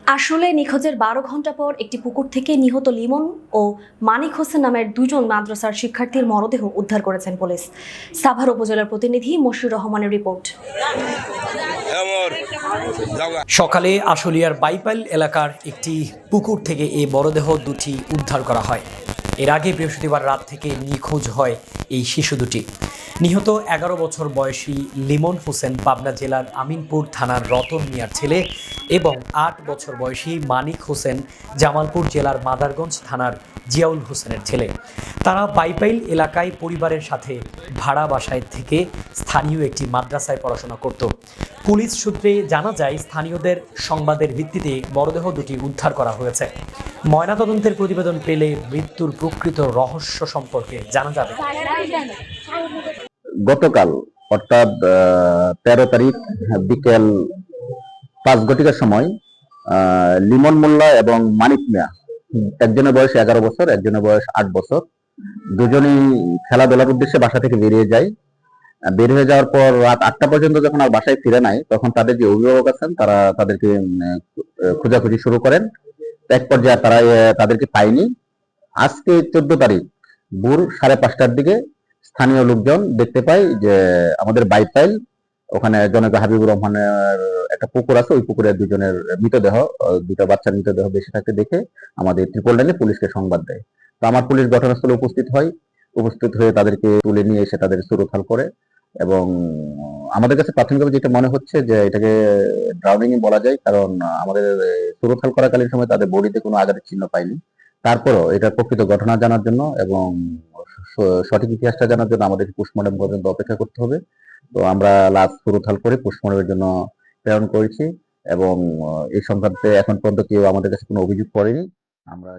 আসলে নিখোঁজের ১২ ঘণ্টা পর একটি পুকুর থেকে নিহত লিমন ও মানিক হোসেন নামের দুজন মাদ্রাসার শিক্ষার্থীর মরদেহ উদ্ধার করেছেন পুলিশ। সাভার উপজেলার প্রতিনিধি মশিউর রহমানের রিপোর্ট। সকালে আশুলিয়ার বাইপাইল এলাকার একটি পুকুর থেকে এই মরদেহ দুটি উদ্ধার করা হয়। এর আগে বৃহস্পতিবার রাত থেকে নিখোঁজ হয় এই শিশু দুটি। নিহত ১১ বছর বয়সী লিমন হোসেন পাবনা জেলার আমিনপুর থানার রতন মিয়ার ছেলে এবং ৮ বছর বয়সী মানিক হোসেন জামালপুর জেলার মাদারগঞ্জ থানার জিয়াউল হোসেনের ছেলে। তারা বাইপাইল এলাকায় পরিবারের সাথে ভাড়া বাসায় থেকে স্থানীয় একটি মাদ্রাসায় পড়াশোনা করত। পুলিশ সূত্রে জানা যায়, স্থানীয়দের সংবাদের ভিত্তিতে মরদেহ দুটি উদ্ধার করা হয়েছে। ময়নাতদন্তের প্রতিবেদন পেলে মৃত্যুর প্রকৃত রহস্য সম্পর্কে জানা যাবে। গতকাল অর্থাৎ ১৩ তারিখ বিকেল ৫ ঘটিকার সময় লিমন মোল্লা এবং মানিক মিয়া, একজনের বয়স ১১ বছর, একজনের বয়স ৮ বছর, দুজনেই খেলাধুলার উদ্দেশ্যে বাসা থেকে বেরিয়ে যায়। বের হয়ে যাওয়ার পর রাত ৮টা পর্যন্ত যখন আর বাসায় ফিরে নাই, তখন তাদের যে অভিভাবক আছেন তারা তাদেরকে খোঁজাখুঁজি শুরু করেন। এক পর্যায়ে তারা তাদেরকে পায়নি। আজকে ১৪ তারিখ ভোর ৫:৩০টার দিকে স্থানীয় লোকজন দেখতে পায় যে আমাদের বাইপাইল ওখানে জনক হাবিবুর রহমানের একটা পুকুর আছে, ওই পুকুরে দুজনের মৃতদেহ, দুটো বাচ্চার মৃতদেহ বেশি থাকতে দেখে আমাদের ট্রিপল লাইনে পুলিশকে সংবাদ দেয়। তো আমার পুলিশ ঘটনাস্থলে উপস্থিত হয়, উপস্থিত হয়ে তাদেরকে তুলে নিয়ে এসে তাদের সুরক্ষাল করে। এবং আমাদের কাছে প্রাথমিকভাবে যেটা মনে হচ্ছে যে এটাকে ড্রাউনিং বলা যায়, কারণ আমাদের সুরক্ষাল করাকালীন সময় তাদের বডিতে কোনো আঘাতের চিহ্ন পাইনি। তারপরও এটার প্রকৃত ঘটনা জানার জন্য এবং সঠিক ইতিহাসটা জানার জন্য আমাদের পোস্টমর্টম পর্যন্ত অপেক্ষা করতে হবে। তো আমরা লাশ সুরক্ষাল করে পোস্টমর্টমের জন্য প্রেরণ করেছি এবং এই সংক্রান্তে এখন পর্যন্ত কেউ আমাদের কাছে কোনো অভিযোগ করেনি। আমরা